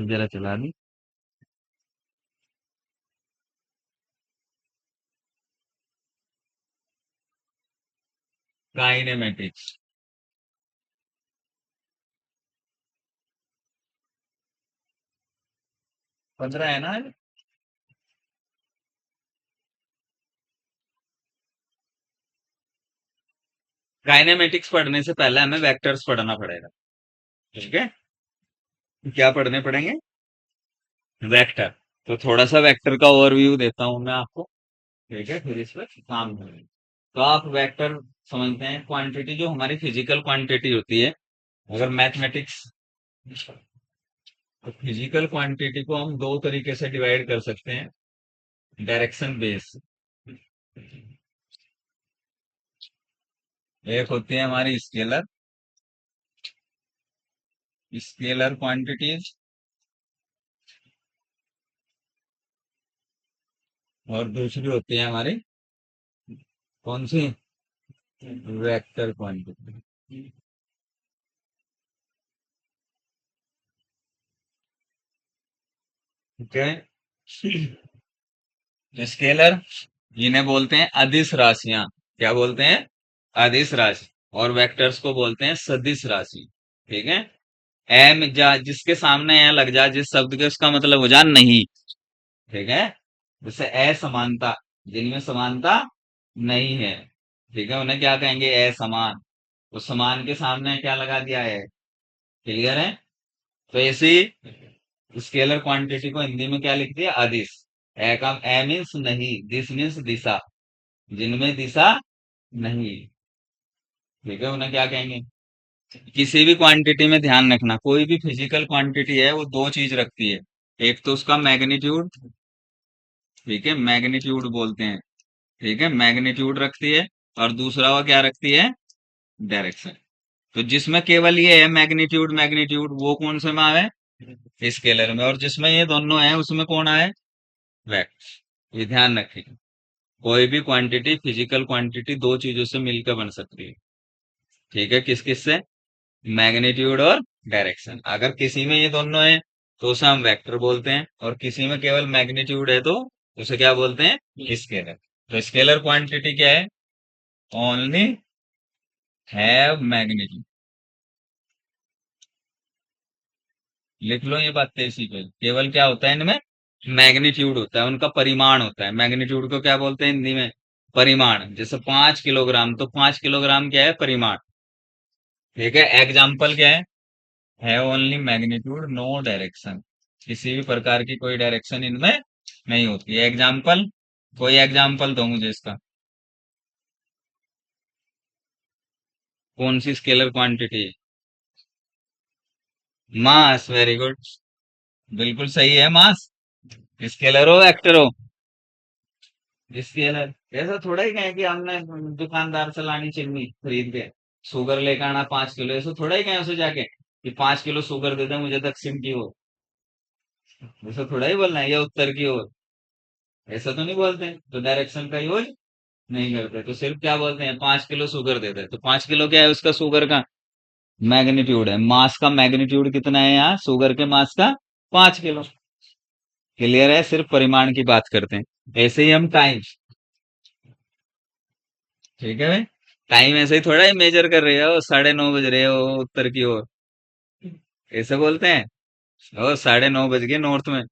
जरा चला दी। काइनेमेटिक्स 15 है ना। काइनेमेटिक्स पढ़ने से पहले हमें वेक्टर्स पढ़ना पड़ेगा। ठीक है। क्या पढ़ने पड़ेंगे? वेक्टर। तो थोड़ा सा वेक्टर का ओवरव्यू देता हूं मैं आपको। ठीक है, फिर इस पर काम करेंगे। तो आप वेक्टर समझते हैं, क्वांटिटी जो हमारी फिजिकल क्वांटिटी होती है। अगर मैथमेटिक्स, तो फिजिकल क्वांटिटी को हम दो तरीके से डिवाइड कर सकते हैं। Direction base. एक होती है हमारी स्केलर, स्केलर क्वांटिटीज, और दूसरी होती है हमारी कौन सी? Vector quantity. ठीक है। स्केलर, इन्हें बोलते हैं अदिश राशियां। क्या बोलते हैं? अदिश राशि। और वेक्टर्स को बोलते हैं सदिश राशि। ठीक है। एम जा जिसके सामने ए लग जा, जिस शब्द के, उसका मतलब हो जा नहीं। ठीक है। जैसे असमानता, जिनमें समानता नहीं है, ठीक है, उन्हें क्या कहेंगे? असमान। तो समान के सामने क्या लगा दिया है? क्लियर है। तो ऐसे ही स्केलर क्वांटिटी को हिंदी में क्या लिख दिया? अदिश। ए का ए मीन्स नहीं, दिस मीन्स दिशा, जिनमें दिशा नहीं। ठीक है, उन्हें क्या कहेंगे? किसी भी क्वांटिटी में ध्यान रखना, कोई भी फिजिकल क्वांटिटी है वो दो चीज रखती है। एक तो उसका मैग्नीट्यूड, ठीक है, मैग्नीट्यूड बोलते हैं। ठीक है, मैग्नीट्यूड रखती है। और दूसरा वो क्या रखती है? डायरेक्शन। तो जिसमें केवल ये है मैग्नीट्यूड मैग्नीट्यूड, वो कौन से में आवे? स्केलर में। और जिसमें ये दोनों है उसमें कौन आए? वेक्टर। ये ध्यान रखें, कोई भी क्वांटिटी, फिजिकल क्वांटिटी दो चीजों से मिलकर बन सकती है। ठीक है, किस किस से? मैग्नीट्यूड और डायरेक्शन। अगर किसी में ये दोनों है तो उसे हम वेक्टर बोलते हैं, और किसी में केवल मैग्नीट्यूड है तो उसे क्या बोलते हैं? स्केलर। तो स्केलर क्वांटिटी क्या है? Only have magnitude. लिख लो ये बात तेजी पे, केवल क्या होता है इनमें? मैग्नीट्यूड होता है, उनका परिमाण होता है। मैग्नीट्यूड को क्या बोलते हैं हिंदी में? परिमाण। जैसे 5 किलोग्राम, तो 5 किलोग्राम क्या है? परिमाण। ठीक है। एग्जाम्पल क्या है ओनली मैग्नीट्यूड नो डायरेक्शन। किसी भी प्रकार की कोई डायरेक्शन इनमें नहीं होती है। एग्जाम्पल, कोई एग्जाम्पल दो मुझे इसका। कौन सी स्केलर क्वांटिटी? मास, वेरी गुड। बिल्कुल सही है, मास। स्केलर हो वेक्टर हो? स्केलर। ऐसा थोड़ा ही कहें कि हमने दुकानदार से लानी चिन्नी खरीद के, शुगर लेकर आना 5 किलो, ऐसा थोड़ा ही कहें उसे जाके कि 5 किलो शुगर दे दे मुझे दक्षिण की ओर। ऐसा थोड़ा ही बोलना है, या उत्तर की ओर। ऐसा तो नहीं बोलते। तो डायरेक्शन का यूज नहीं करते, तो सिर्फ क्या बोलते हैं? 5 किलो शुगर दे दे। तो 5 किलो क्या है उसका? शुगर का मैग्नीट्यूड है। मास का मैग्नीट्यूड कितना है यहाँ? शुगर के मास का 5 किलो। क्लियर है, सिर्फ परिमाण की बात करते हैं। ऐसे ही हम टाइम, ठीक है भाई, टाइम ऐसे ही थोड़ा ही मेजर कर रहे हो, 9:30 बज रहे हो उत्तर की ओर, ऐसे बोलते हैं? ओ 9:30 बज गए नॉर्थ में,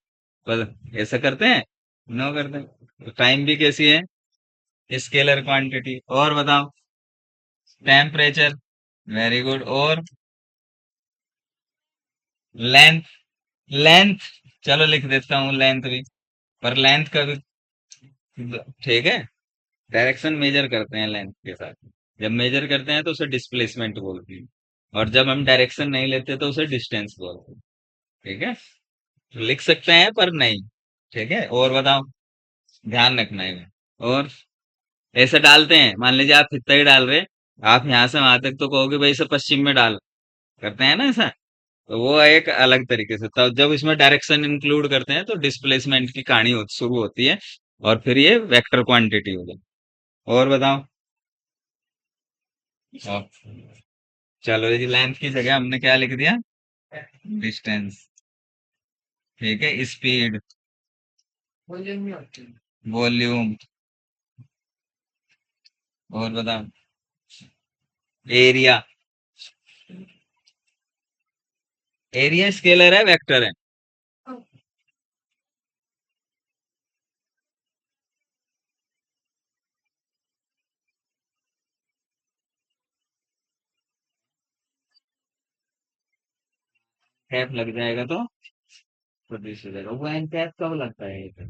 बस ऐसा करते हैं? नो करते हैं। तो टाइम भी कैसी है? Scalar quantity. और बताओ? Temperature, very good. और लेंथ, लेंथ, चलो लिख देता हूँ लेंथ भी। पर लेंथ का भी, ठीक है, डायरेक्शन मेजर करते हैं लेंथ के साथ। जब मेजर करते हैं तो उसे डिस्प्लेसमेंट बोलते हैं, और जब हम डायरेक्शन नहीं लेते तो उसे डिस्टेंस बोलते हैं। ठीक है, तो लिख सकते हैं पर नहीं। ठीक है, और बताओ? ध्यान रखना है। और ऐसे डालते हैं, मान लीजिए आप इतना ही डाल रहे, आप यहाँ से वहां तक तो कहोगे भाई इसे पश्चिम में डाल, करते हैं ना ऐसा। तो वो एक अलग तरीके से, तब जब इसमें डायरेक्शन इंक्लूड करते हैं तो डिस्प्लेसमेंट की कहानी शुरू होती है, और फिर ये वेक्टर क्वांटिटी हो जाए। और बताओ? और चलो जी, लेंथ की जगह हमने क्या लिख दिया? डिस्टेंस। ठीक है, स्पीड, वॉल्यूम, और बता, एरिया। एरिया स्केलर है वेक्टर है? कैप लग जाएगा तो प्रदूषित हो जाएगा। वो एन कैप कब लगता है ये तो?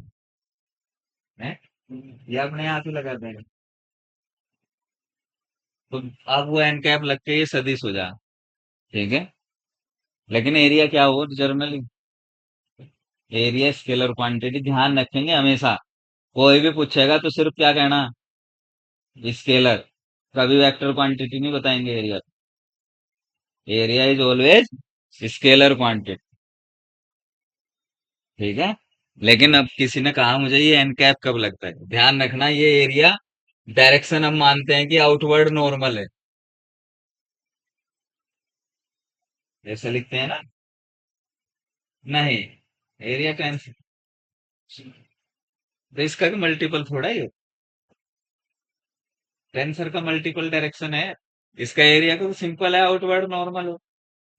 है, ये अपने आप ही लगाते हैं। तो अब वो एन कैप लग के ये सदिश हो जा, ठीक है। लेकिन एरिया क्या हो जर्नली? एरिया स्केलर क्वांटिटी, ध्यान रखेंगे हमेशा। कोई भी पूछेगा तो सिर्फ क्या कहना, स्केलर। कभी वेक्टर क्वांटिटी नहीं बताएंगे area. Area is always scalar quantity, ठीक है। लेकिन अब किसी ने कहा मुझे ये एन कैप कब लगता है, ध्यान रखना ये एरिया डायरेक्शन हम मानते हैं कि आउटवर्ड नॉर्मल है, जैसे लिखते हैं ना। नहीं, एरिया कैंसिल, तो इसका भी मल्टीपल थोड़ा ही है। टेंसर का मल्टीपल डायरेक्शन है, इसका एरिया को सिंपल है आउटवर्ड नॉर्मल हो।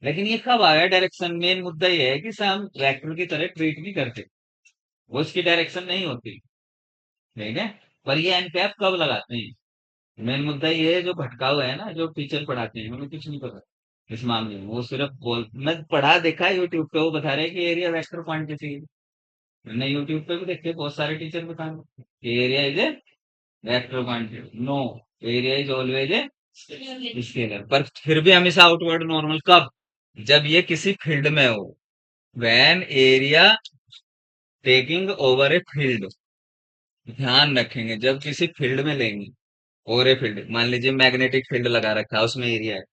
लेकिन ये कब आया डायरेक्शन, मेन मुद्दा ये है कि हम वेक्टर की तरह ट्रीट नहीं करते, वो इसकी डायरेक्शन नहीं होती, ठीक है। पर ये एन कैप कब लगाते हैं, मेन मुद्दा ये है। जो भटका हुआ है ना, जो टीचर पढ़ाते हैं उन्हें कुछ नहीं पता इस मामले में। वो सिर्फ बोल, मैं पढ़ा देखा है यूट्यूब पे, वो बता रहे हैं कि एरिया वेक्टर क्वांटिटी। मैंने यूट्यूब पे भी देखे बहुत सारे टीचर बता रहे हैं area is a vector quantity. No, area is always a scalar. पर फिर भी हमेशा आउटवर्ड नॉर्मल कब, जब ये किसी फील्ड में हो, when area taking over a field. ध्यान रखेंगे जब किसी फील्ड में लेंगे, और ए फील्ड, मान लीजिए मैग्नेटिक फील्ड लगा रखा है, उसमें एरिया है।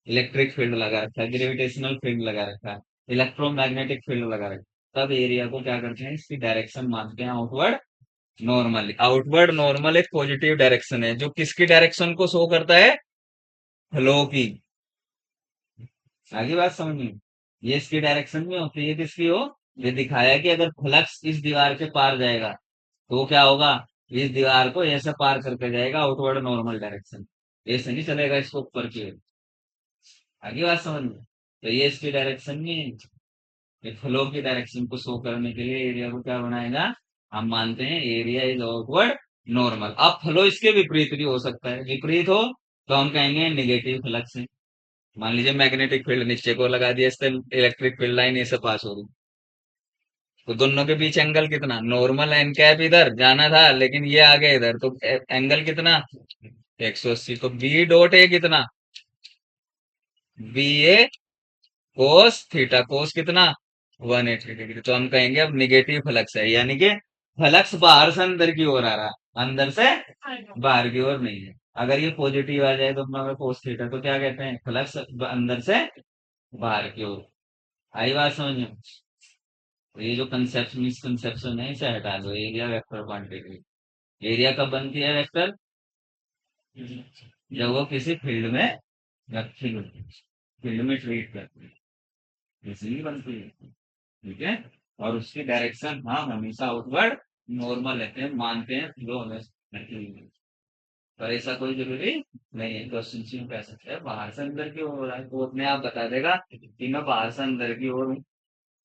इलेक्ट्रिक फील्ड लगा रखा है, ग्रेविटेशनल फील्ड लगा रखा है, इलेक्ट्रोमैग्नेटिक फील्ड लगा रखा है, तब एरिया को क्या करते हैं, इसकी डायरेक्शन मानते हैं आउटवर्ड नॉर्मल। आउटवर्ड नॉर्मल एक पॉजिटिव डायरेक्शन है जो किसकी डायरेक्शन को शो करता है, फ्लो की। आगे बात समझ में, ये इसकी डायरेक्शन में होती है, किसकी हो, ये दिखाया कि अगर फ्लक्स इस दीवार के पार जाएगा तो क्या होगा, इस दीवार को ऐसे पार करके जाएगा आउटवर्ड नॉर्मल डायरेक्शन, ऐसे नहीं चलेगा इसको ऊपर की ओर। आगे बात समझ में, तो ये इसकी डायरेक्शन नहीं है। ये फ्लो की डायरेक्शन को शो करने के लिए एरिया को क्या बनाएगा, हम मानते हैं एरिया इज आउटवर्ड नॉर्मल। अब फ्लो इसके विपरीत भी हो सकता है, विपरीत हो तो हम कहेंगे नेगेटिव फ्लक्स है। मान लीजिए मैग्नेटिक फील्ड नीचे को लगा दिया, इससे इलेक्ट्रिक फील्ड लाइन ऐसे पास हो रही, तो दोनों के बीच एंगल कितना, नॉर्मल एन कैप इधर जाना था लेकिन ये आ गया इधर, तो एंगल कितना, 180। तो बी डॉट ए कितना, बी ए कोस थीटा, कोस कितना, 180 डिग्री। तो हम कहेंगे अब निगेटिव फ्लक्स है, यानी कि फ्लक्स बाहर से अंदर की ओर आ रहा है, अंदर से बाहर की ओर नहीं है। अगर ये पॉजिटिव आ जाए तो अपना कोस थीटा, तो क्या कहते हैं, फ्लक्स अंदर से बाहर की ओर। आई बात समझ में? तो ये जो कंसेप्ट मिसकंसेप्शन है इसे हटा दो, एरिया वेक्टर क्वांटिटी। एरिया कब बनती है वेक्टर, जब वो किसी फील्ड में रखी होती है, फील्ड में ट्रीट करती है, इसलिए बनती है, ठीक है। और उसकी डायरेक्शन हम हमेशा आउटवर्ड नॉर्मल लेते हैं, मानते हैं फ्लो हमें, पर ऐसा कोई जरूरी नहीं है। क्वेश्चन में कह सकते हैं बाहर से अंदर की ओर हो रहा है, तो अपने आप बता देगा कि मैं बाहर से अंदर की ओर हूँ,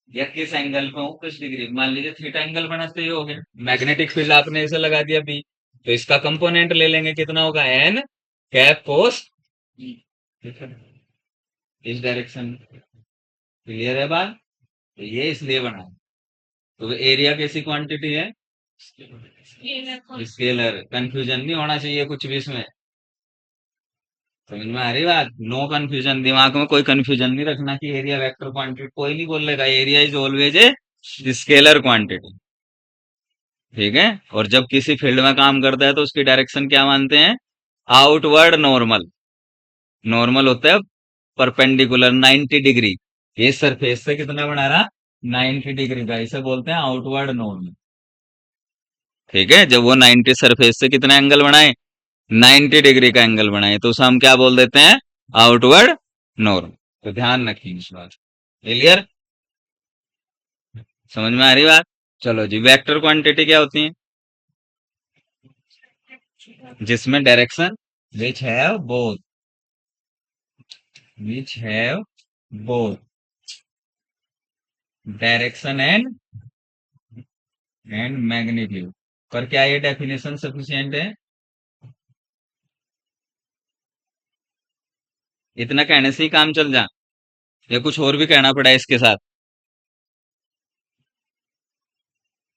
या किस एंगल पे हूँ, किस डिग्री। मान लीजिए थीटा एंगल बना तो ये हो गया, मैग्नेटिक फील्ड आपने ऐसे लगा दिया बी, तो इसका कंपोनेंट ले लेंगे, कितना होगा, एन कैप कोस, ठीक है, इस डायरेक्शन। क्लियर है बात? तो ये इसलिए बना है। तो एरिया कैसी क्वांटिटी है, स्केलर। कंफ्यूजन नहीं होना चाहिए कुछ भी इसमें, समझ में आ रही बात, नो कंफ्यूजन, दिमाग में कोई कंफ्यूजन नहीं रखना कि एरिया वेक्टर क्वांटिटी, कोई नहीं बोलेगा, area is always a scalar quantity, ठीक है। और जब किसी फील्ड में काम करता है तो उसकी डायरेक्शन क्या मानते हैं, आउटवर्ड नॉर्मल। नॉर्मल होता है परपेंडिकुलर 90 डिग्री, ये सरफेस से कितना बना रहा, 90 डिग्री का, इसे बोलते हैं आउटवर्ड नॉर्मल, ठीक है। जब वो 90 सरफेस से कितना एंगल बनाए, 90 डिग्री का एंगल बनाए, तो उसे हम क्या बोल देते हैं, आउटवर्ड नॉर्मल। तो ध्यान रखिए इस बात, क्लियर। समझ में आ रही बात? चलो जी, वेक्टर क्वांटिटी क्या होती है? जिसमें direction which have both, which have both direction and magnitude. पर क्या ये डेफिनेशन सफिशिएंट है? इतना कहने से ही काम चल जा, या कुछ और भी कहना पड़ा है इसके साथ?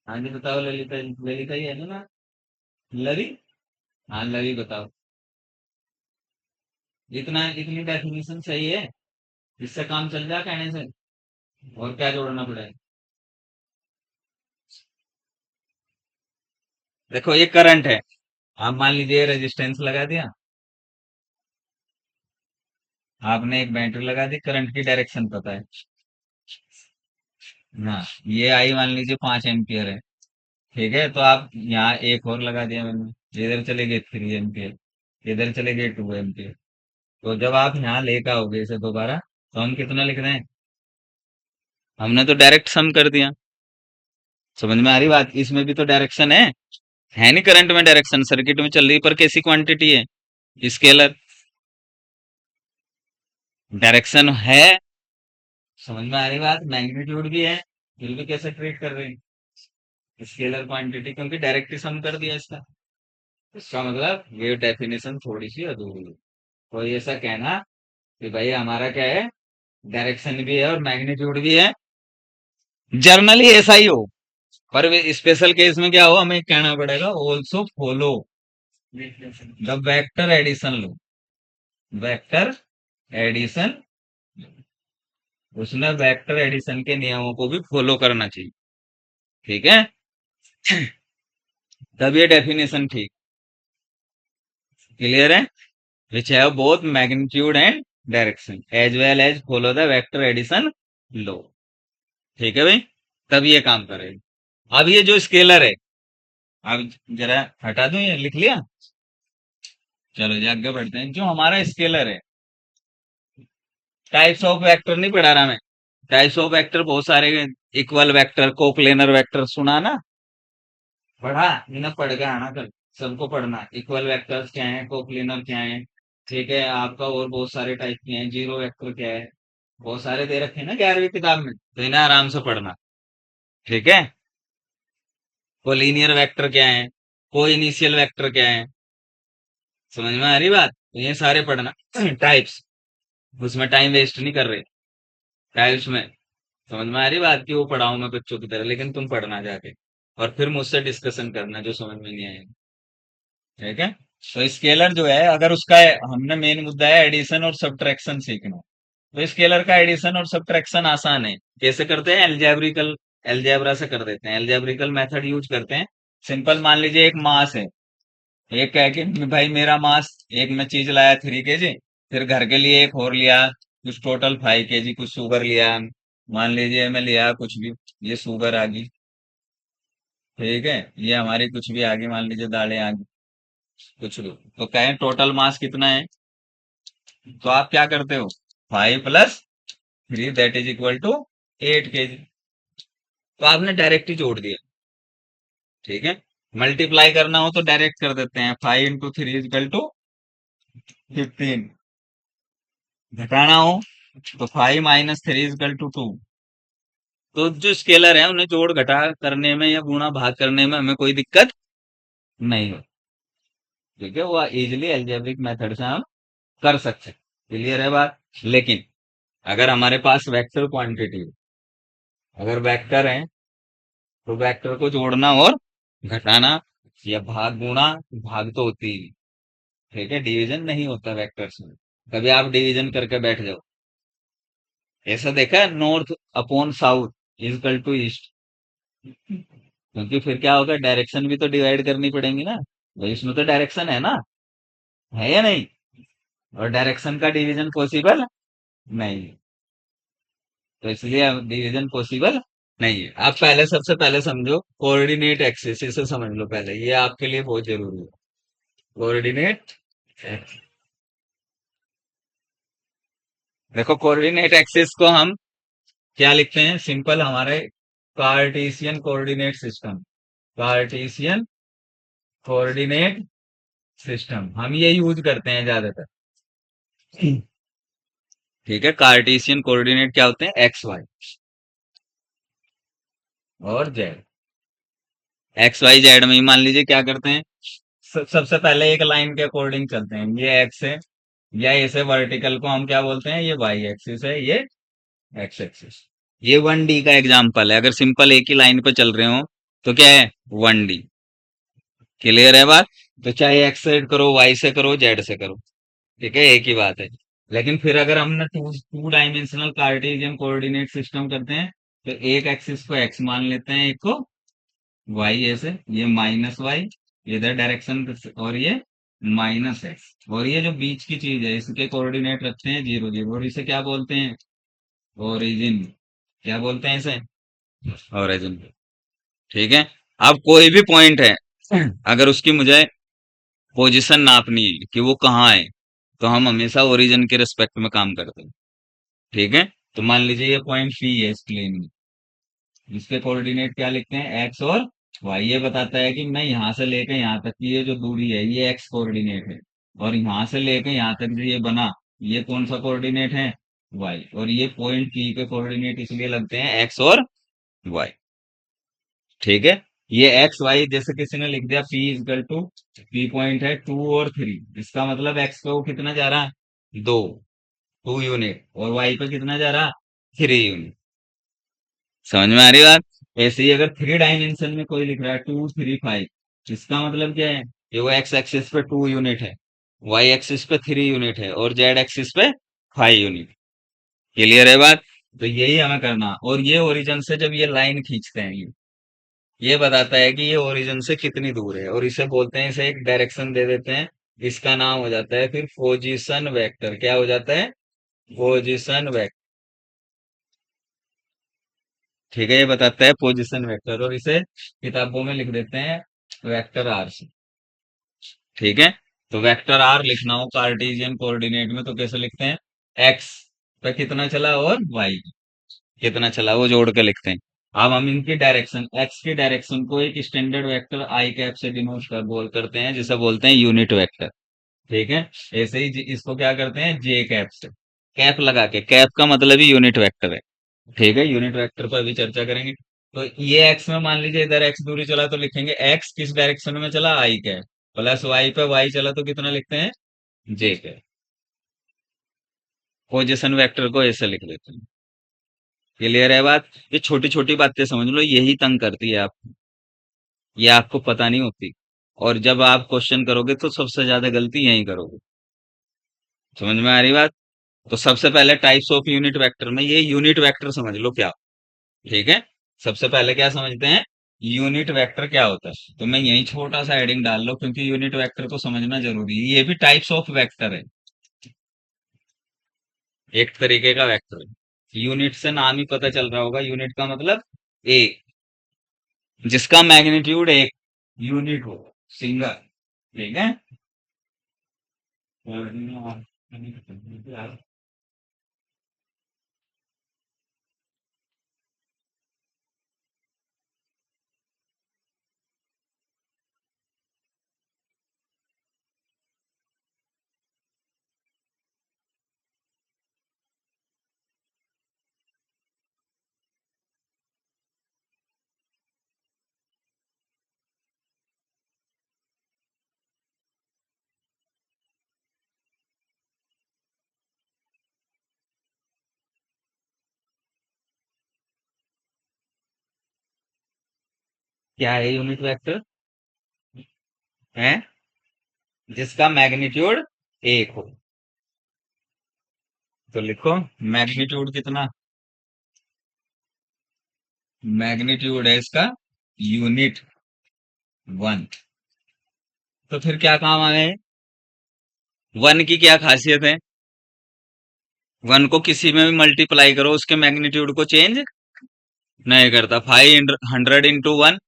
हाँ जी बताओ ललिता, ललिता ही है ना? लवी, हाँ लवी बताओ। इतना, इतनी डेफिनेशन सही है, इससे काम चल जा कहने से, और क्या जोड़ना पड़ेगा? देखो ये करंट है, आप मान लीजिए रेजिस्टेंस लगा दिया, आपने एक बैटरी लगा दी, करंट की डायरेक्शन पता है। हाँ, ये आई मान लीजिए 5 एम्पियर है, ठीक है, तो आप यहाँ एक और लगा दिया मैंने, इधर चले गए 3 एम्पियर, इधर चले गए 2 एम्पियर। तो जब आप यहाँ लेकर आओगे इसे दोबारा, तो हम कितना लिख रहे हैं? हमने तो डायरेक्ट सम कर दिया। समझ में आ रही बात? इसमें भी तो डायरेक्शन है नहीं? करंट में डायरेक्शन सर्किट में चल रही, पर कैसी क्वांटिटी है? स्केलर। डायरेक्शन है, समझ में आ रही बात? मैग्नीट्यूड भी है, फिर भी कैसे ट्रीट कर रहे हैं स्केलर क्वांटिटी, क्योंकि डायरेक्ट सम कर दिया इसका। इसका मतलब ये डेफिनेशन थोड़ी सी अधूरी है। कोई ऐसा कहना कि भाई हमारा क्या है, डायरेक्शन भी है और मैग्नीट्यूड भी है, जर्नली ऐसा ही हो, पर स्पेशल केस में क्या हो, हमें कहना पड़ेगा also follow the vector addition लो, वेक्टर एडिशन, उसमें वेक्टर एडिशन के नियमों को भी फॉलो करना चाहिए, ठीक है? तब ये डेफिनेशन ठीक, क्लियर है? Which have both magnitude and direction as well as follow the vector addition लो, ठीक है भाई? तब ये काम करेगा। अब ये जो स्केलर है, अब जरा हटा दूं, ये लिख लिया? चलो जी आगे बढ़ते हैं। जो हमारा स्केलर है, टाइप्स ऑफ वेक्टर नहीं पढ़ा रहा मैं? टाइप्स ऑफ वेक्टर बहुत सारे, इक्वल वेक्टर, कोप्लेनर वेक्टर, सुना ना? पढ़ा? इन्हें पढ़ के आना कल, सबको पढ़ना। इक्वल वेक्टर्स क्या है, कोप्लेनर क्या है, ठीक है, आपका और बहुत सारे टाइप के हैं, जीरो वेक्टर क्या है, बहुत सारे दे रखे हैं ना 11वीं किताब में, तो इन्हें आराम से पढ़ना, ठीक है? कोलिनियर वेक्टर क्या है, को इनिशियल वेक्टर क्या है, समझ में आ रही बात? तो ये सारे पढ़ना टाइप्स, उसमें टाइम वेस्ट नहीं कर रहे टाइप्स में। समझ में आ रही बात? कि वो पढ़ाऊं मैं बच्चों की तरह, लेकिन तुम पढ़ना जाके, और फिर मुझसे डिस्कशन करना जो समझ में नहीं आएगा, ठीक है? तो स्केलर जो है, अगर उसका हमने मेन मुद्दा है एडिशन और सब्ट्रैक्शन सीखना, तो स्केलर का एडिशन और सब्ट्रैक्शन आसान है। कैसे करते हैं? एल्जेब्रिकल, एल्जेब्रा से कर देते हैं, एल्जेब्रिकल मेथड यूज करते हैं। सिंपल, मान लीजिए एक मास है, एक कह के भाई मेरा मास, एक मैं चीज लाया 3 kg, फिर घर के लिए एक और लिया, कुछ टोटल 5 kg, कुछ शुगर लिया, मान लीजिए मैं लिया कुछ भी, ये शुगर आ गई, ठीक है, ये हमारी कुछ भी आ गई, मान लीजिए दालें आ गई, कुछ भी, तो कहें टोटल मास कितना है? तो आप क्या करते हो? 5 + 3 that is equal to 8 kg। तो आपने डायरेक्ट ही जोड़ दिया, ठीक है? मल्टीप्लाई करना हो तो डायरेक्ट कर देते हैं, 5 × 3 = 15। घटाना हो तो 5 - 3 = 2। तो जो स्केलर है उन्हें जोड़ घटा करने में या गुणा भाग करने में हमें कोई दिक्कत नहीं हो, ठीक है? वो इजिली एल्जेब्रिक मेथड से हम कर सकते हैं, क्लियर है बात? लेकिन अगर हमारे पास वेक्टर क्वांटिटी, अगर वेक्टर है, तो वेक्टर को जोड़ना और घटाना या भाग गुणा, भाग तो होती ही नहीं, ठीक है, डिवीजन नहीं होता वेक्टर्स में। कभी आप डिवीजन करके बैठ जाओ, ऐसा देखा है? North upon south is equal to east, क्योंकि फिर क्या होगा, डायरेक्शन भी तो डिवाइड करनी पड़ेगी ना भाई, इसमें तो डायरेक्शन है या नहीं? और डायरेक्शन का डिवीजन पॉसिबल नहीं, तो इसलिए डिवीजन पॉसिबल नहीं है। आप पहले, सबसे पहले समझो कोऑर्डिनेट एक्सिस, इसे समझ लो पहले, ये आपके लिए बहुत जरूरी है। कोऑर्डिनेट, देखो कोऑर्डिनेट एक्सिस को हम क्या लिखते हैं? सिंपल, हमारे Cartesian coordinate system, Cartesian coordinate system हम ये यूज करते हैं ज्यादातर। ठीक है, कार्टेशियन कोऑर्डिनेट क्या होते हैं? एक्स वाई और जेड। एक्स वाई जेड में ही मान लीजिए क्या करते हैं, सबसे पहले एक लाइन के अकॉर्डिंग चलते हैं। ये एक्स है, या इसे वर्टिकल को हम क्या बोलते हैं? ये वाई एक्सिस है, ये एक्स एक्सिस। ये 1D का एग्जाम्पल है। अगर सिंपल एक ही लाइन पे चल रहे हो तो क्या है? 1D। क्लियर है बात? तो चाहे एक्स से करो, वाई से करो, जेड से करो, ठीक है, एक ही बात है। लेकिन फिर अगर हमने two two dimensional Cartesian coordinate system करते हैं, तो एक एक्सिस को एक्स मान लेते हैं, एक को वाई, ऐसे ये माइनस वाई इधर डायरेक्शन, और ये माइनस एक्स, और ये जो बीच की चीज है इसके कोऑर्डिनेट रखते हैं 0 0, और इसे क्या बोलते हैं? ओरिजिन। क्या बोलते हैं इसे? ओरिजिन। ठीक है। अब कोई भी पॉइंट है, अगर उसकी मुझे पोजीशन नापनी है कि वो कहाँ है, तो हम हमेशा ओरिजिन के रिस्पेक्ट में काम करते हैं। ठीक है। तो मान लीजिए ये पॉइंट पी है इस प्लेन में, इसके कोऑर्डिनेट क्या लिखते हैं? एक्स और वाई। ये बताता है कि मैं यहाँ से लेकर यहाँ तक की ये जो दूरी है ये एक्स कोऑर्डिनेट है, और यहाँ से लेकर यहाँ तक जो ये बना, ये कौन सा कोऑर्डिनेट है? वाई। और ये पॉइंट पी के कोऑर्डिनेट इसलिए लगते हैं एक्स और वाई। ठीक है। ये एक्स वाई जैसे किसी ने लिख दिया P is equal to, P point है 2 और 3, इसका मतलब एक्स पे वो कितना जा रहा है? 2, 2 यूनिट, और वाई पे कितना जा रहा? 3 यूनिट। समझ में आ रही बात? ऐसे ही अगर 3 डायमेंशन में कोई लिख रहा है 2 3 5, इसका मतलब क्या है? ये वो एक्स एक्सिस पे 2 यूनिट है, वाई एक्सिस पे 3 यूनिट है, और जेड एक्सिस पे 5 यूनिट। क्लियर है बात? तो यही हमें करना। और ये ओरिजिन से जब ये लाइन खींचते हैं, ये बताता है कि ये ओरिजिन से कितनी दूर है, और इसे बोलते हैं, इसे एक डायरेक्शन दे देते हैं। इसका नाम हो जाता है फिर पोजीशन वेक्टर। क्या हो जाता है? Position vector. ठीक है, ये बताता है पोजीशन वेक्टर, और इसे किताबों में लिख देते हैं वेक्टर आर से। ठीक है। तो वेक्टर आर लिखना हो कार्टेशियन कोऑर्डिनेट में तो कैसे लिखते हैं? एक्स पे कितना चला और वाई कितना चला, वो जोड़ के लिखते हैं। अब हम इनकी डायरेक्शन, एक्स की डायरेक्शन को एक स्टैंडर्ड वेक्टर आई कैप से डिनोट कर बोल करते हैं, जिसे बोलते हैं यूनिट वेक्टर। ठीक है। ऐसे ही इसको क्या करते हैं? जे कैप से, कैप लगा के, कैप का मतलब ही यूनिट वेक्टर है। ठीक है, यूनिट वेक्टर पर भी चर्चा करेंगे। तो ये एक्स में मान लीजिए इधर एक्स दूरी चला तो लिखेंगे एक्स किस डायरेक्शन में चला? आई कैप, प्लस वाई पे वाई चला तो कितना लिखते हैं? जे कैप। पोजिशन वेक्टर को ऐसे लिख देते हैं। क्लियर है बात? ये छोटी छोटी बातें समझ लो, यही तंग करती है आप, ये आपको पता नहीं होती, और जब आप क्वेश्चन करोगे तो सबसे ज्यादा गलती यही करोगे। समझ में आ रही बात? तो सबसे पहले टाइप्स ऑफ यूनिट वेक्टर में ये यूनिट वेक्टर समझ लो क्या। ठीक है। सबसे पहले क्या समझते हैं? यूनिट वेक्टर क्या होता है। तो मैं यही छोटा सा हेडिंग डाल लो, क्योंकि यूनिट वेक्टर को समझना जरूरी है। ये भी टाइप्स ऑफ वेक्टर है, एक तरीके का वेक्टर है। यूनिट से नाम ही पता चल रहा होगा, यूनिट का मतलब एक, जिसका मैग्नीट्यूड एक यूनिट हो, सिंगल। ठीक है। क्या है यूनिट वेक्टर? है जिसका मैग्नीट्यूड एक हो। तो लिखो मैग्नीट्यूड कितना? मैग्नीट्यूड है इसका यूनिट 1। तो फिर क्या काम आ गए? 1 की क्या खासियत है? 1 को किसी में भी मल्टीप्लाई करो, उसके मैग्नीट्यूड को चेंज नहीं करता। 500 इंटू 1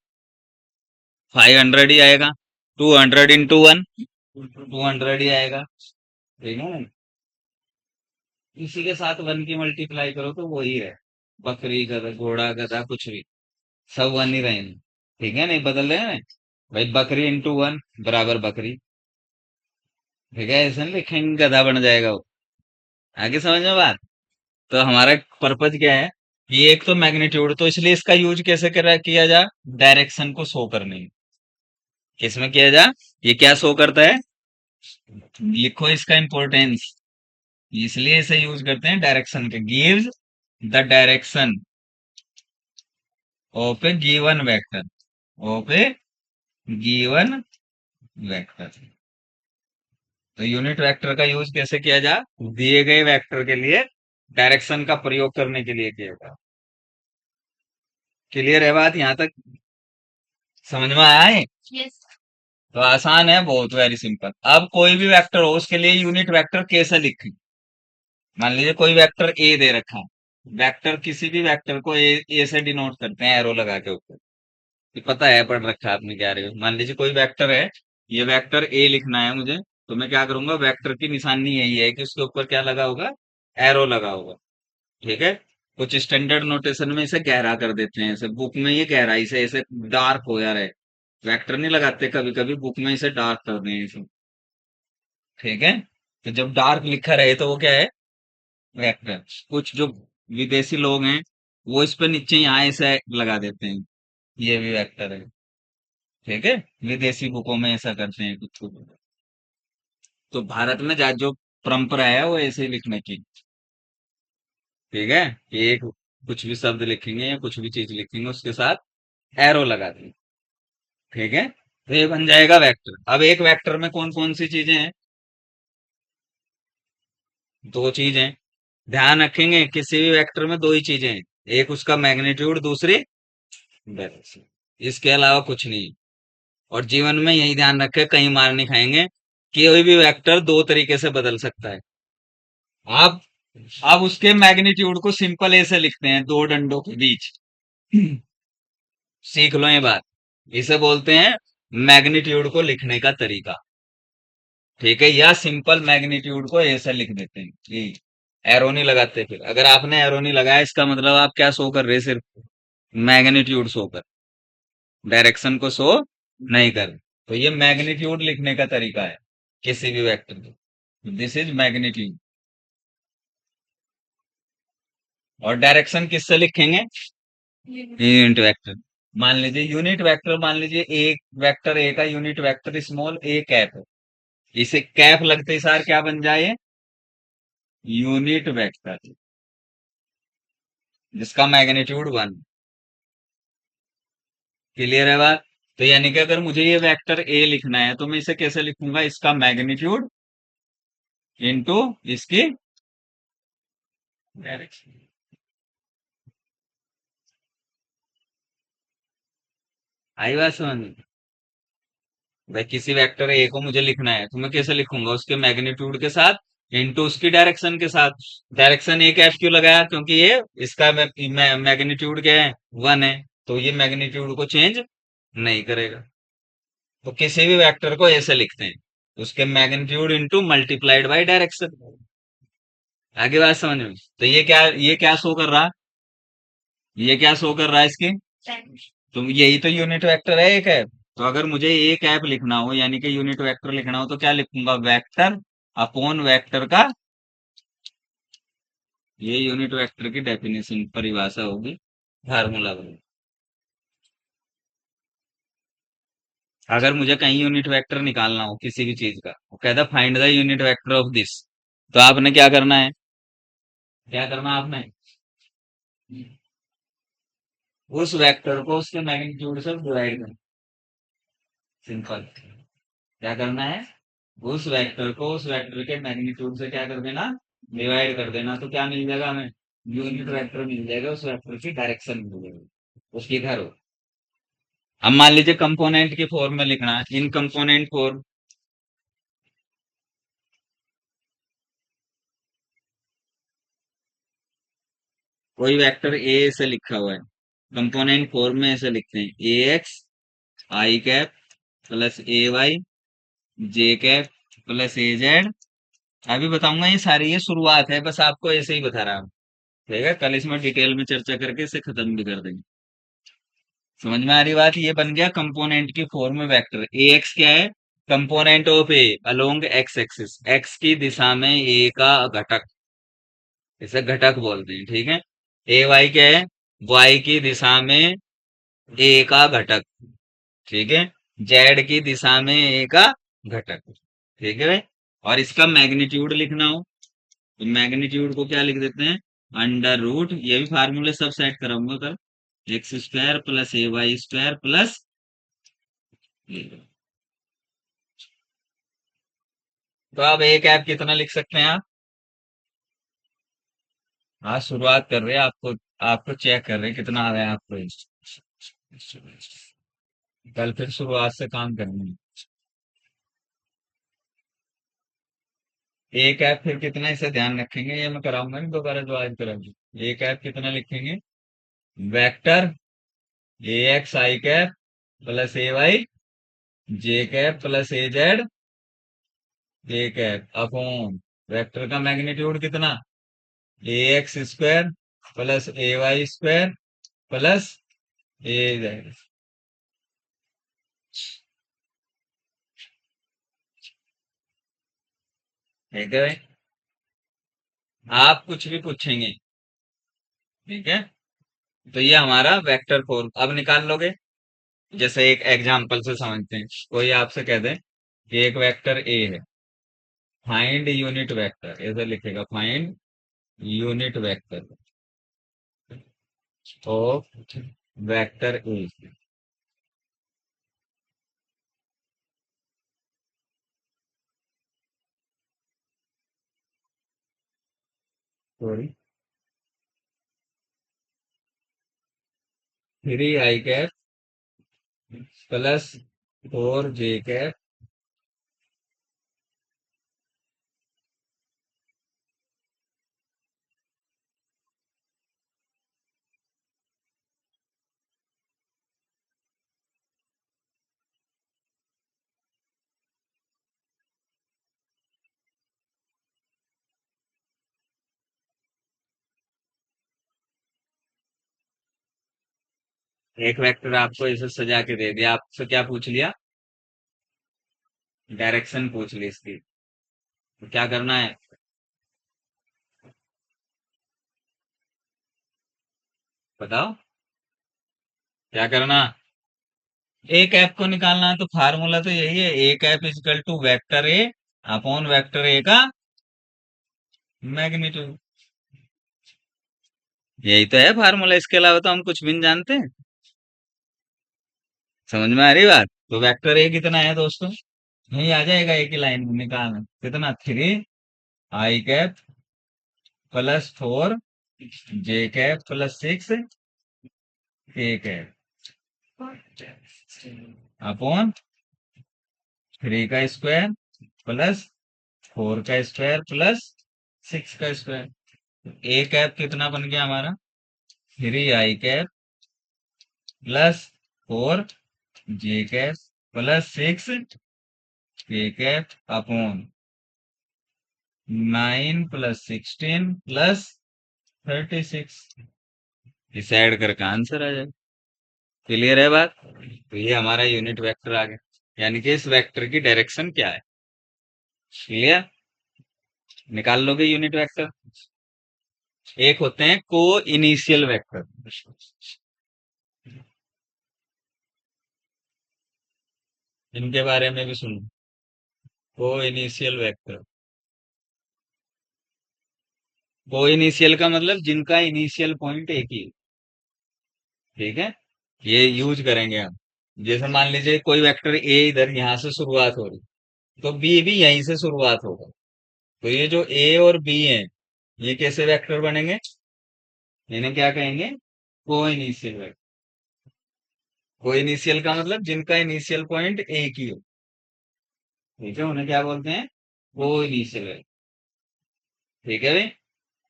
500 ही आएगा। 200 इंटू 1 200 ही आएगा। ठीक है ना? इसी के साथ 1 की मल्टीप्लाई करो तो वही है, बकरी गधा घोड़ा गधा कुछ भी। सब वन ही रहेंगे। ठीक है, नहीं बदल रहे हैं भाई। बकरी इंटू वन बराबर बकरी। ठीक है, ऐसे नहीं लिखेंगे, गधा बन जाएगा वो। आगे समझ में बात। तो हमारा पर्पज क्या है कि एक तो मैग्नीट्यूड, तो इसलिए इसका यूज कैसे किया जा, डायरेक्शन को शो करने में। किसमें किया जा, ये क्या शो करता है, लिखो इसका इंपॉर्टेंस। इसलिए इसे यूज करते हैं डायरेक्शन के, gives the direction of A given vector, of A given vector. तो यूनिट वेक्टर का यूज कैसे किया जा, दिए गए वेक्टर के लिए डायरेक्शन का प्रयोग करने के लिए किया जा। क्लियर है बात यहां तक, समझ में आया है। तो आसान है बहुत, वेरी सिंपल। अब कोई भी वेक्टर हो उसके लिए यूनिट वेक्टर कैसे लिखें। मान लीजिए कोई वेक्टर ए दे रखा है, वेक्टर किसी भी वेक्टर को ए से डिनोट करते हैं एरो लगा के ऊपर। ये पता है, पढ़ रखा है आपने क्या रहे हो। मान लीजिए कोई वेक्टर है, ये वेक्टर ए लिखना है मुझे, तो मैं क्या करूंगा, वेक्टर की निशानी यही है कि उसके ऊपर क्या लगा होगा, एरो लगा होगा। ठीक है, कुछ स्टैंडर्ड नोटेशन में इसे गहरा कर देते हैं, ऐसे बुक में ये गहराई से ऐसे डार्क हो जा रहा है। वेक्टर नहीं लगाते, कभी कभी बुक में इसे डार्क कर दें इसे। ठीक है, तो जब डार्क लिखा रहे तो वो क्या है, वेक्टर। कुछ जो विदेशी लोग हैं वो इस पे नीचे यहाँ ऐसे लगा देते हैं, ये भी वेक्टर है। ठीक है, विदेशी बुकों में ऐसा करते हैं कुछ कुछ। तो भारत में जो परंपरा है वो ऐसे ही लिखने की। ठीक है, कि एक कुछ भी शब्द लिखेंगे या कुछ भी चीज लिखेंगे उसके साथ एरो लगा देंगे। ठीक है, तो ये बन जाएगा वेक्टर। अब एक वेक्टर में कौन कौन सी चीजें हैं, दो चीजें। ध्यान रखेंगे किसी भी वेक्टर में दो ही चीजें हैं, एक उसका मैग्नीट्यूड, दूसरी डायरेक्शन। इसके अलावा कुछ नहीं। और जीवन में यही ध्यान रखे, कहीं मार नहीं खाएंगे। कोई भी वेक्टर दो तरीके से बदल सकता है। आप अब उसके मैग्नीट्यूड को सिंपल ऐसे लिखते हैं, दो डंडों के बीच। सीख लो ये बात, इसे बोलते हैं मैग्नीट्यूड को लिखने का तरीका। ठीक है, या सिंपल मैग्नीट्यूड को ऐसे लिख देते हैं कि एरो नहीं लगाते। फिर अगर आपने एरो नहीं लगाया इसका मतलब आप क्या शो कर रहे हैं, सिर्फ मैग्नीट्यूड शो कर, डायरेक्शन को शो नहीं कर। तो ये मैग्नीट्यूड लिखने का तरीका है किसी भी वेक्टर को, दिस इज मैग्नीट्यूड। और डायरेक्शन किससे लिखेंगे, यूनिट वेक्टर। मान लीजिए यूनिट वेक्टर, मान लीजिए एक वेक्टर ए का unit vector small A cap है, इसे कैप लगते ही सार क्या बन जाए, यूनिट वेक्टर, जिसका मैग्नीट्यूड वन। क्लियर है बात। तो यानी कि अगर मुझे ये वेक्टर ए लिखना है तो मैं इसे कैसे लिखूंगा, इसका मैग्नीट्यूड इनटू इसकी डायरेक्शन। आई बात समझ में। भाई किसी वेक्टर ए को मुझे लिखना है तो मैं कैसे लिखूंगा, उसके मैग्नीट्यूड के साथ इनटू उसकी डायरेक्शन के साथ। डायरेक्शन एक एफ क्यों लगाया, क्योंकि ये इसका मैग्नीट्यूड क्या है, वन है, तो ये मैग्नीट्यूड को चेंज नहीं करेगा। तो किसी भी वेक्टर को ऐसे लिखते हैं, उसके magnitude into multiplied by direction. आगे बात समझ में। तो ये क्या शो कर रहा, ये क्या शो कर रहा है इसकी, तो यही तो यूनिट वेक्टर है एक है। तो अगर मुझे एक ऐप लिखना हो यानी कि यूनिट वेक्टर लिखना हो तो क्या लिखूंगा, वेक्टर अपॉन वेक्टर का, ये यूनिट वेक्टर की डेफिनेशन परिभाषा होगी, फार्मूला होगी। अगर मुझे कहीं यूनिट वेक्टर निकालना हो किसी भी चीज का, वो कहता find the unit vector of this, तो आपने क्या करना है, क्या करना आपने, उस वेक्टर को उसके मैग्नीट्यूड से डिवाइड करना। सिंपल। क्या करना है, उस वेक्टर को उस वेक्टर के मैग्नीट्यूड से क्या कर देना, डिवाइड कर देना। तो क्या मिल जाएगा हमें, यूनिट वेक्टर मिल जाएगा, उस वेक्टर की डायरेक्शन मिल जाएगी, उसकी घर हो। अब मान लीजिए कंपोनेंट की फॉर्म में लिखना है, इन कंपोनेंट फॉर्म, कोई वेक्टर ए से लिखा हुआ है, कंपोनेंट फॉर्म में ऐसे लिखते हैं, ए X I cap plus A Y J cap plus A Z. अभी बताऊंगा, ये सारी ये शुरुआत है, बस आपको ऐसे ही बता रहा हूँ। ठीक है, कल इसमें डिटेल में चर्चा करके इसे खत्म भी कर देंगे। समझ में आ रही बात? ये बन गया कंपोनेंट की फॉर्म में वेक्टर। ए एक्स क्या है? Component of a along x axis, x की दिशा में ए का घटक, इसे घटक बोलते हैं, ठीक है। ए वाई क्या है? वाई की दिशा में ए का घटक, ठीक है। जेड की दिशा में ए का घटक, ठीक है भाई। और इसका मैग्नीट्यूड लिखना हो तो मैग्नीट्यूड को क्या लिख देते हैं? अंडर रूट, ये भी फार्मूले सब सेट कराऊंगा कल, x square plus A Y square plus, तो अब ए कैप कितना लिख सकते हैं आप? हाँ, शुरुआत कर रहे हैं, आपको आपको चेक कर रहे हैं कितना आ रहा है आपको। कल फिर शुरुआत से काम करना है। ए कैप फिर कितना, इसे ध्यान रखेंगे, ये मैं कराऊंगा नहीं दोबारा जो आज कराऊंगी। ए कैप कितना लिखेंगे? Vector A X I cap plus A Y J cap plus A Z J cap upon vector का मैग्नीट्यूड कितना? A X square plus A Y square plus A Z, ठीक है भाई। आप कुछ भी पूछेंगे, ठीक है। तो ये हमारा वेक्टर फॉर्म अब निकाल लोगे। जैसे एक एग्जांपल से समझते हैं, कोई आपसे कह दे कि एक वेक्टर ए है, फाइंड यूनिट वेक्टर, ऐसे लिखेगा find unit vector of vector A. Sorry, 3 i cap plus 4 j cap, एक वेक्टर आपको इसे सजा के दे दिया, आपसे क्या पूछ लिया? डायरेक्शन पूछ ली इसकी। तो क्या करना है? बताओ क्या करना। ए कैप को निकालना है तो फार्मूला तो यही है, A cap is equal to vector A upon vector A का मैग्नीट्यूड। यही तो है फार्मूला, इसके अलावा तो हम कुछ भी नहीं जानते हैं। समझ में आ रही बात? तो वेक्टर ए कितना है दोस्तों? यही आ जाएगा एक ही लाइन में निकालना, कितना? 3 i cap plus 4 j cap plus 6 k cap upon 3 का स्क्वायर प्लस 4 का स्क्वायर प्लस 6 का स्क्वायर। ए कैप कितना बन गया हमारा? 3 i cap plus 4 j cap plus 6 k cap upon 9 + 16 + 36, इसे ऐड करके आंसर आ जाए। क्लियर है बात? तो ये हमारा यूनिट वेक्टर आ गया, यानी कि इस वेक्टर की डायरेक्शन क्या है। क्लियर? निकाल लोगे यूनिट वेक्टर। एक होते हैं को इनिशियल वेक्टर, इनके बारे में भी सुनो। को इनिशियल वेक्टर, को इनिशियल का मतलब जिनका इनिशियल पॉइंट एक ही है, ठीक है। ये यूज करेंगे हम। जैसे मान लीजिए कोई वेक्टर ए इधर यहां से शुरुआत हो रही, तो बी भी यहीं से शुरुआत होगा। तो ये जो ए और बी है, ये कैसे वेक्टर बनेंगे? इन्हें क्या कहेंगे? को इनिशियल वेक्टर। को इनिशियल का मतलब जिनका इनिशियल पॉइंट एक ही हो, ठीक है, उन्हें क्या बोलते हैं? को इनिशियल वेक्टर, ठीक है भाई।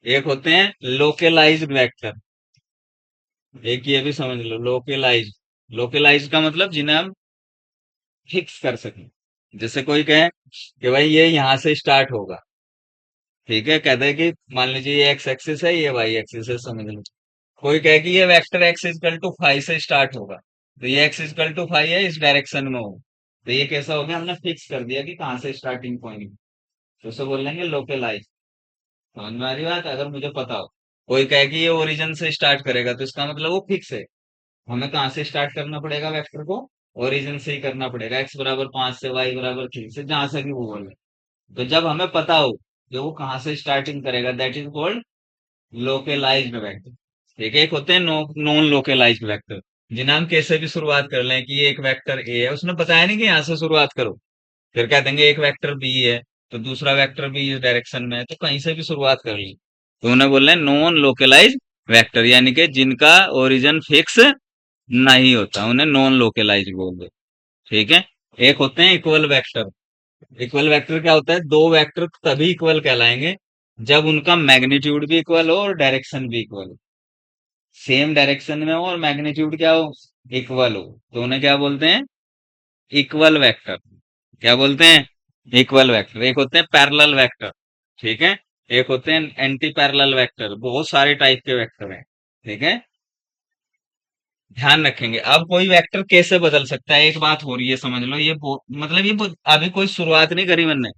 एक होते हैं लोकलाइज्ड वेक्टर, एक ये भी समझ लो, लोकलाइज्ड। लोकलाइज्ड का मतलब जिन्हें हम फिक्स कर सकें। जैसे कोई कहे कि भाई ये यहां से स्टार्ट होगा, ठीक है, कहते हैं कि मान लीजिए ये एक्स एक्सिस है, ये वाई एक्सिस है, समझ लो। कोई कहे कि ये वेक्टर एक्स इक्वल टू 5 से स्टार्ट होगा, तो ये x इक्वल टू 5 है, इस डायरेक्शन में हो। तो ये कैसा हो गया, हमने फिक्स कर दिया कि कहाँ से स्टार्टिंग पॉइंट। तो उसे बोल लेंगे लोकलाइज। समझ में आ रही बात? अगर मुझे पता हो, कोई कहे कि ये ओरिजिन से स्टार्ट करेगा, तो इसका मतलब वो फिक्स है। हमें कहाँ से स्टार्ट करना पड़ेगा वेक्टर को? ओरिजिन से ही करना पड़ेगा, x बराबर 5 से, y बराबर 3 से, जहां से भी वो बोले। तो जब हमें पता हो कि वो कहाँ से स्टार्टिंग करेगा, that is called localized vector. ठीक है, एक होते हैं नॉन लोकलाइज्ड वेक्टर, जिन्हें हम कैसे भी शुरुआत कर लें कि ये एक वेक्टर ए है, उसने बताया नहीं कि यहाँ से शुरुआत करो। फिर कह देंगे एक वेक्टर बी है, तो दूसरा वेक्टर भी इस डायरेक्शन में है, तो कहीं से भी शुरुआत कर ली। तो उन्हें बोल रहे हैं नॉन लोकलाइज्ड वेक्टर, यानी कि जिनका ओरिजिन फिक्स नहीं होता, उन्हें नॉन लोकलाइज्ड बोल दो। ठीक है। एक होते हैं इक्वल वेक्टर। इक्वल वेक्टर क्या होता है? दो वेक्टर तभी इक्वल कहलाएंगे जब उनका मैग्नीट्यूड भी इक्वल हो और डायरेक्शन भी इक्वल हो। सेम डायरेक्शन में हो और मैग्नीट्यूड क्या हो? इक्वल हो। तो उन्हें क्या बोलते हैं? Equal vector. क्या बोलते हैं? Equal vector. एक होते हैं पैरेलल वेक्टर। ठीक है। एक होते हैं एंटी पैरेलल वेक्टर। बहुत सारे टाइप के वेक्टर हैं। ठीक है। ध्यान रखेंगे। अब कोई वेक्टर कैसे बदल सकता है, एक बात हो रही है समझ लो। मतलब अभी कोई शुरुआत नहीं करी मैंने।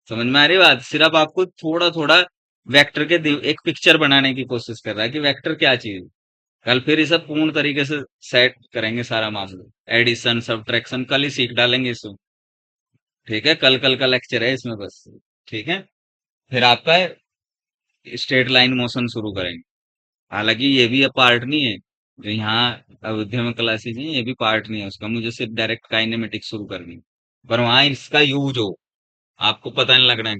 समझ में आ रही बात? सिर्फ आपको थोड़ा थोड़ा वेक्टर के एक पिक्चर बनाने की कोशिश कर रहा है कि वेक्टर क्या चीज है। कल फिर इसे पूर्ण तरीके से सेट करेंगे सारा मामला, एडिशन सब्ट्रैक्शन कल ही सीख डालेंगे इसमें। ठीक है, कल कल का लेक्चर है इसमें बस। ठीक है। फिर आपका स्ट्रेट लाइन मोशन शुरू करेंगे। हालांकि ये भी अब पार्ट नहीं है, जो यहाँ अयोध्या में क्लासेज है, ये भी पार्ट नहीं है उसका। मुझे सिर्फ डायरेक्ट काइनेमेटिक्स शुरू करनी है। पर वहां इसका यूज हो, आपको पता नहीं लगना है।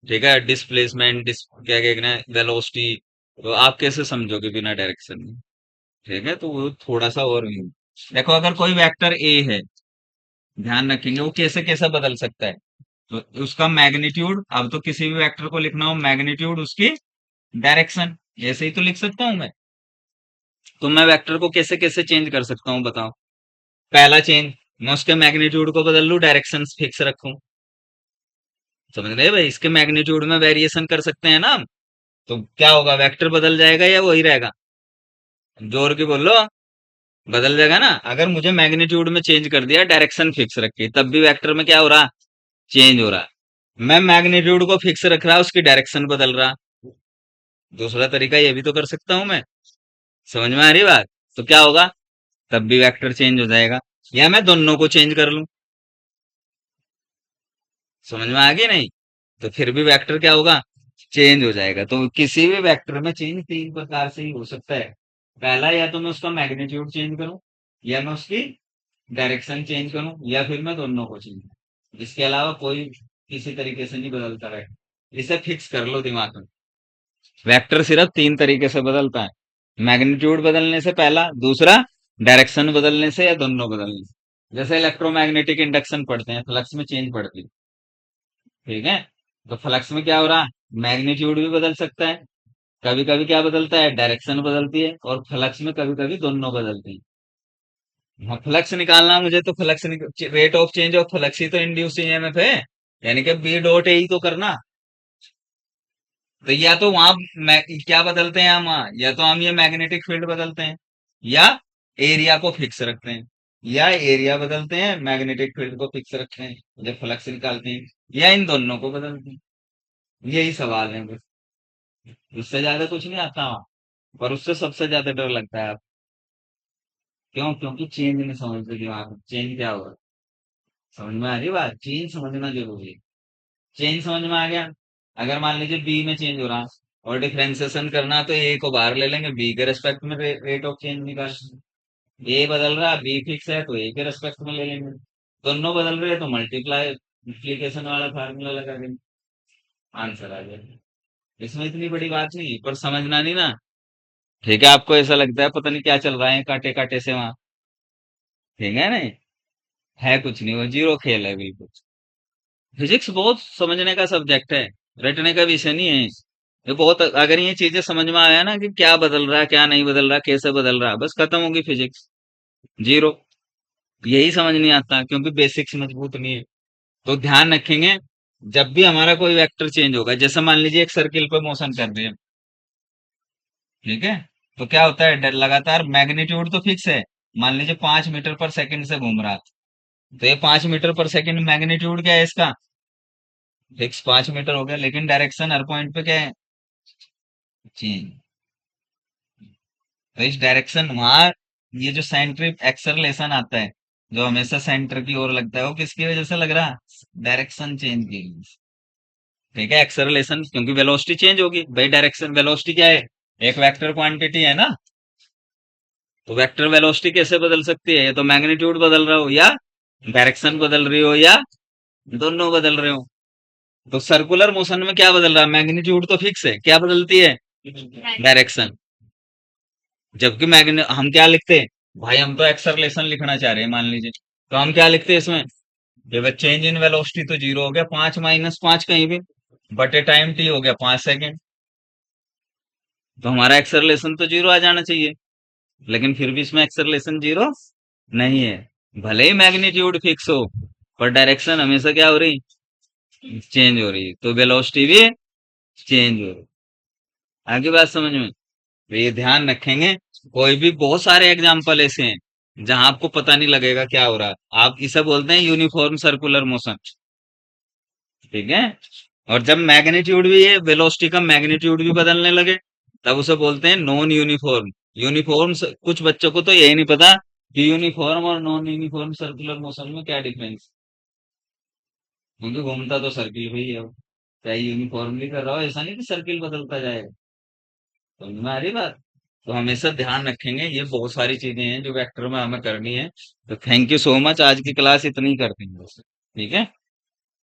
ठीक है, डिस्प्लेसमेंट क्या कहना है, वेलोसिटी, तो आप कैसे समझोगे बिना डायरेक्शन में? ठीक है, तो वो थोड़ा सा और भी। देखो, अगर कोई वेक्टर ए है, ध्यान रखेंगे वो कैसे कैसे बदल सकता है। तो उसका मैग्नीट्यूड, अब तो किसी भी वेक्टर को लिखना हो, मैग्नीट्यूड उसकी डायरेक्शन, ऐसे ही तो लिख सकता हूं मैं। तो मैं वेक्टर को कैसे कैसे चेंज कर सकता हूँ बताओ? पहला चेंज, मैं उसके मैग्नीट्यूड को बदल लूं, डायरेक्शन फिक्स रखूं। समझ रहे भाई? इसके मैग्नीट्यूड में वेरिएशन कर सकते हैं ना हम। तो क्या होगा, वेक्टर बदल जाएगा या वही रहेगा? जोर की बोलो। बदल जाएगा ना। अगर मुझे मैग्नीट्यूड में चेंज कर दिया, डायरेक्शन फिक्स रखी, तब भी वेक्टर में क्या हो रहा? चेंज हो रहा। मैं मैग्नीट्यूड को फिक्स रख रहा, उसकी डायरेक्शन बदल रहा। दूसरा तरीका ये भी तो कर सकता हूं मैं। समझ में आ रही बात? तो क्या होगा, तब भी वेक्टर चेंज हो जाएगा। या मैं दोनों को चेंज कर लूं। समझ में आ गई नहीं? तो फिर भी वेक्टर क्या होगा? चेंज हो जाएगा। तो किसी भी वेक्टर में चेंज तीन प्रकार से ही हो सकता है। पहला, या तो मैं उसका मैग्नीट्यूड चेंज करूं, या मैं उसकी डायरेक्शन चेंज करूं, या फिर मैं दोनों को चेंज करूं। इसके अलावा कोई किसी तरीके से नहीं बदलता है। इसे फिक्स कर लो दिमाग में। वेक्टर सिर्फ तीन तरीके से बदलता है, मैग्नीट्यूड बदलने से पहला, दूसरा डायरेक्शन बदलने से, या दोनों बदलने से। जैसे इलेक्ट्रोमैग्नेटिक इंडक्शन पढ़ते हैं, फ्लक्स में चेंज पड़ती है। ठीक है। तो फ्लक्स में क्या हो रहा? मैग्नीट्यूड भी बदल सकता है। कभी कभी क्या बदलता है? डायरेक्शन बदलती है। और फ्लक्स में कभी कभी दोनों बदलती है। हाँ, फ्लक्स निकालना है मुझे, तो flux rate of change of flux ही तो इंड्यूस ईएमएफ है, यानी कि बी डॉट ए ही तो करना। तो या तो क्या बदलते हैं हम वहां, या तो हम ये मैग्नेटिक फील्ड बदलते हैं, या एरिया को फिक्स रखते हैं। या एरिया बदलते हैं, मैग्नेटिक फील्ड को फिक्स रखते हैं जब फ्लक्स निकालते हैं, या इन दोनों को बदलते हैं। यही सवाल है बस। उससे ज्यादा कुछ नहीं आता वहां। पर उससे सबसे ज्यादा डर लगता है आप। क्यों? क्योंकि चेंज नहीं समझते दिमाग में, चेंज क्या होगा। समझ में आ रही बात? चेंज समझना जरूरी है। चेंज समझ में आ गया? अगर मान लीजिए बी में चेंज हो रहा, और डिफरेंशिएशन करना, तो ए को बाहर ले लेंगे, बी के रेस्पेक्ट में रेट ऑफ चेंज निकाल। ए बदल रहा, बी फिक्स है, तो ए के रेस्पेक्ट में ले लेंगे। दोनों बदल रहे हैं, तो मल्टीप्लाई मल्टीप्लिकेशन वाला फार्मूला लगा देंगे, आंसर आ जाएगा। इसमें इतनी बड़ी बात नहीं है, पर समझना नहीं ना। ठीक है, आपको ऐसा लगता है पता नहीं क्या चल रहा है कांटे कांटे से वहां। ठीक है नहीं, है कुछ नहीं, वो जीरो खेल है बिल्कुल। फिजिक्स बहुत समझने का सब्जेक्ट है, रटने का विषय नहीं है। ये बहुत, अगर ये चीजें समझ में आया ना कि क्या बदल रहा है, क्या नहीं बदल रहा, कैसे बदल रहा है, बस खत्म होगी फिजिक्स, जीरो। यही समझ नहीं आता क्योंकि बेसिक्स मजबूत नहीं है। तो ध्यान रखेंगे, जब भी हमारा कोई वेक्टर चेंज होगा, जैसे मान लीजिए एक सर्किल पे मोशन कर रहे हैं। ठीक है। तो क्या होता है, लगातार मैग्नीट्यूड तो फिक्स है, मान लीजिए 5 मीटर पर सेकंड से घूम रहा है, तो ये 5 मीटर पर सेकंड मैग्नीट्यूड क्या है इसका, फिक्स 5 मीटर हो गया, लेकिन डायरेक्शन हर पॉइंट पे क्या है, चेंज। तो इस डायरेक्शन वहां, ये जो सेंट्रिक एक्सेलरेशन आता है, जो हमेशा सेंटर की ओर लगता है, वो किसकी वजह से लग रहा, डायरेक्शन चेंज की वजह से। ठीक है, एक्सेलरेशन क्योंकि वेलोसिटी चेंज होगी भाई, डायरेक्शन वेलोसिटी क्या है, एक वेक्टर क्वांटिटी है ना, तो वेक्टर वेलोसिटी कैसे बदल सकती है, ये तो मैग्नीट्यूड बदल रहा हो या डायरेक्शन बदल रही हो या दोनों बदल रहे हो। तो सर्कुलर मोशन में क्या बदल रहा है, मैग्नीट्यूड तो फिक्स है, क्या बदलती है, डायरेक्शन। जबकि मैग्ने हम क्या लिखते हैं, भाई हम तो एक्सेलरेशन लिखना चाह रहे हैं मान लीजिए, तो हम क्या लिखते हैं इसमें, जब चेंज इन वेलोसिटी तो जीरो हो गया, 5 - 5 कहीं भी, बटे टाइम टी हो गया 5 सेकेंड, तो हमारा एक्सेलरेशन तो जीरो आ जाना चाहिए, लेकिन फिर भी इसमें एक्सेलरेशन जीरो नहीं है। भले ही मैग्नीट्यूड फिक्स हो, पर डायरेक्शन हमेशा क्या हो रही, चेंज हो रही है, तो वेलोसिटी भी चेंज हो रही। आगे बात समझ में, तो ये ध्यान रखेंगे। कोई भी बहुत सारे एग्जाम्पल ऐसे हैं जहां आपको पता नहीं लगेगा क्या हो रहा है, आप इसे बोलते हैं यूनिफॉर्म सर्कुलर मोशन। ठीक है, और जब मैग्नीट्यूड भी ये वेलोसिटी का मैग्नीट्यूड भी बदलने लगे, तब उसे बोलते हैं नॉन यूनिफॉर्म। यूनिफॉर्म, कुछ बच्चों को तो यही नहीं पता कि यूनिफॉर्म और नॉन यूनिफॉर्म सर्कुलर मोशन में क्या डिफरेंस, क्योंकि घूमता तो सर्किल भी है वो। चाहे यूनिफॉर्मली कर रहा हो, ऐसा नहीं कि सर्किल बदलता जाएगा। समझ में आ रही बात। तो हमेशा ध्यान रखेंगे, ये बहुत सारी चीजें हैं जो वेक्टर में हमें करनी है। तो थैंक यू सो मच, आज की क्लास इतनी ही करते हैं बस। ठीक है।